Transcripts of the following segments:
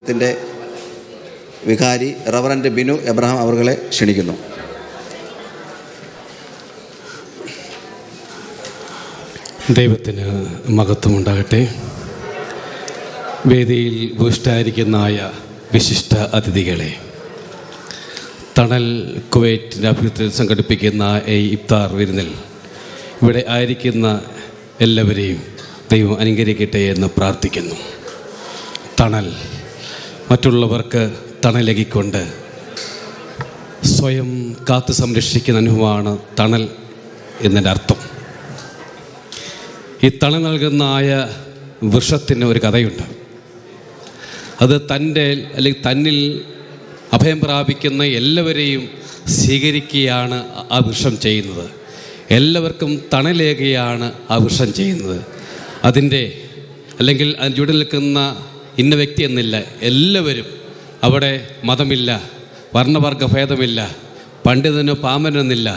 ത്തിൻ്റെ വികാരി Reverend Binu Abraham അവരെ ക്ഷണിക്കുന്നു. ദൈവത്തിന് മഹത്വമുണ്ടാകട്ടെ. വേദിയിൽ ഉപവിഷ്ടരായിരിക്കുന്നതായ വിശിഷ്ട അതിഥികളെ, തണൽ കുവൈറ്റിൻ്റെ ആഭിമുഖ്യത്തിൽ സംഘടിപ്പിക്കുന്ന ഈ ഇഫ്താർ വിരുന്നിൽ ഇവിടെ ആയിരിക്കുന്ന എല്ലാവരെയും ദൈവം അനുഗ്രഹിക്കട്ടെ എന്ന് പ്രാർത്ഥിക്കുന്നു. തണൽ മറ്റുള്ളവർക്ക് തണലേകിക്കൊണ്ട് സ്വയം കാത്തു സംരക്ഷിക്കുന്ന അനുഭവമാണ് തണൽ എന്നതിൻ്റെ അർത്ഥം. ഈ തണൽ നൽകുന്ന വൃക്ഷത്തിന് ഒരു കഥയുണ്ട്. അത് തന്നിൽ അഭയം പ്രാപിക്കുന്ന എല്ലാവരെയും സ്വീകരിക്കുകയാണ് ആ വൃക്ഷം ചെയ്യുന്നത്. എല്ലാവർക്കും തണലേകുകയാണ് ആ വൃക്ഷം ചെയ്യുന്നത്. അതിൻ്റെ ചുവട് നിൽക്കുന്ന ഇന്ന വ്യക്തി എന്നില്ല, എല്ലാവരും അവിടെ മതമില്ല, വർണ്ണവർഗ ഭേദമില്ല, പണ്ഡിതനോ പാമനെന്നില്ല,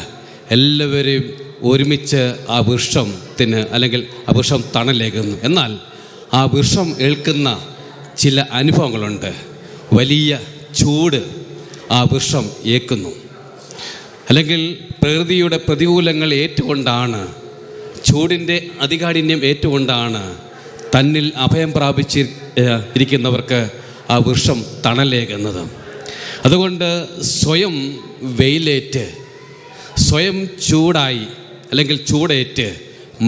എല്ലാവരെയും ഒരുമിച്ച് ആ വൃക്ഷത്തിന് ആ വൃക്ഷം തണലേകുന്നു. എന്നാൽ ആ വൃക്ഷം ഏൽക്കുന്ന ചില അനുഭവങ്ങളുണ്ട്. വലിയ ചൂട് ആ വൃക്ഷം ഏൽക്കുന്നു. പ്രകൃതിയുടെ പ്രതികൂലങ്ങൾ ഏറ്റുകൊണ്ടാണ്, ചൂടിൻ്റെ അതികാഠിന്യം ഏറ്റുകൊണ്ടാണ് തന്നിൽ അഭയം പ്രാപിച്ചിരിക്കുന്നവർക്ക് ആ വൃക്ഷം തണലേകുന്നത്. അതുകൊണ്ട് സ്വയം വെയിലേറ്റ്, സ്വയം ചൂടായി ചൂടേറ്റ്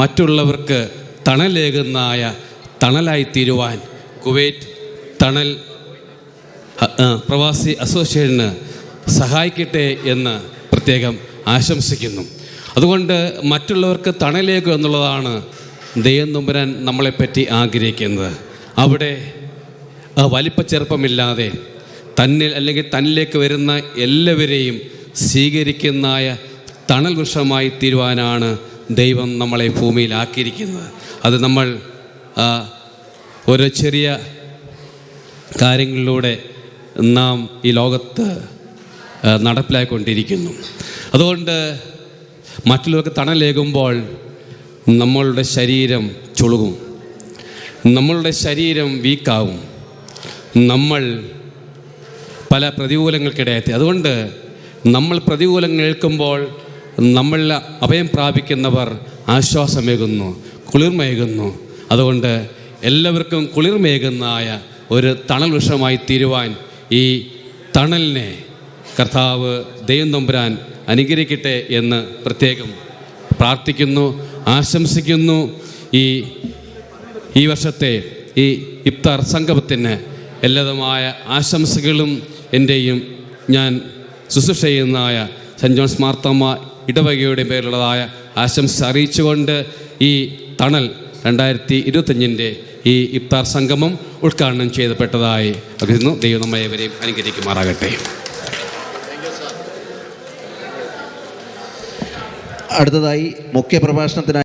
മറ്റുള്ളവർക്ക് തണലായി തീരുവാൻ കുവൈറ്റ് തണൽ പ്രവാസി അസോസിയേഷന് സഹായിക്കട്ടെ എന്ന് പ്രത്യേകം ആശംസിക്കുന്നു. അതുകൊണ്ട് മറ്റുള്ളവർക്ക് തണലേകുക എന്നുള്ളതാണ് ദൈവം തമ്പുരാൻ നമ്മളെപ്പറ്റി ആഗ്രഹിക്കുന്നത്. അവിടെ വലിപ്പ ചെറുപ്പമില്ലാതെ തന്നിലേക്ക് വരുന്ന എല്ലാവരെയും സ്വീകരിക്കുന്ന തണൽ വൃക്ഷമായി തീരുവാനാണ് ദൈവം നമ്മളെ ഭൂമിയിലാക്കിയിരിക്കുന്നത്. അത് നമ്മൾ ഓരോ ചെറിയ കാര്യങ്ങളിലൂടെ നാം ഈ ലോകത്ത് നടപ്പിലായിക്കൊണ്ടിരിക്കുന്നു. അതുകൊണ്ട് മറ്റുള്ളവർക്ക് തണലേകുമ്പോൾ നമ്മളുടെ ശരീരം ചുളുകും, നമ്മളുടെ ശരീരം വീക്കാവും, നമ്മൾ പല പ്രതികൂലങ്ങൾക്കിടയെത്തി. അതുകൊണ്ട് നമ്മൾ പ്രതികൂലങ്ങൾ ഏൽക്കുമ്പോൾ നമ്മളിൽ അഭയം പ്രാപിക്കുന്നവർ ആശ്വാസമേകുന്നു, കുളിർമേകുന്നു. അതുകൊണ്ട് എല്ലാവർക്കും കുളിർമേകുന്ന ഒരു തണൽ വൃക്ഷമായി തീരുവാൻ ഈ തണലിനെ കർത്താവ് ദൈവം തമ്പുരാൻ അനുഗ്രഹിക്കട്ടെ എന്ന് പ്രത്യേകം പ്രാർത്ഥിക്കുന്നു, ആശംസിക്കുന്നു. ഈ വർഷത്തെ ഈ ഇഫ്താർ സംഗമത്തിന് എല്ലാവിധമായ ആശംസകളും എൻ്റെയും ഞാൻ ശുശ്രൂഷ ചെയ്യുന്ന സെൻറ്റ് ജോൺസ് മാർത്തോമ്മ ഇടവകയുടെ പേരിലുള്ളതായ ആശംസ അറിയിച്ചുകൊണ്ട് ഈ തണൽ 2025 ഈ ഇഫ്താർ സംഗമം ഉദ്ഘാടനം ചെയ്യപ്പെട്ടതായി അറിയുന്നു. ദൈവം നമ്മേവരെയും അനുഗ്രഹിക്കുമാറാകട്ടെ. അടുത്തതായി മുഖ്യപ്രഭാഷണത്തിനായി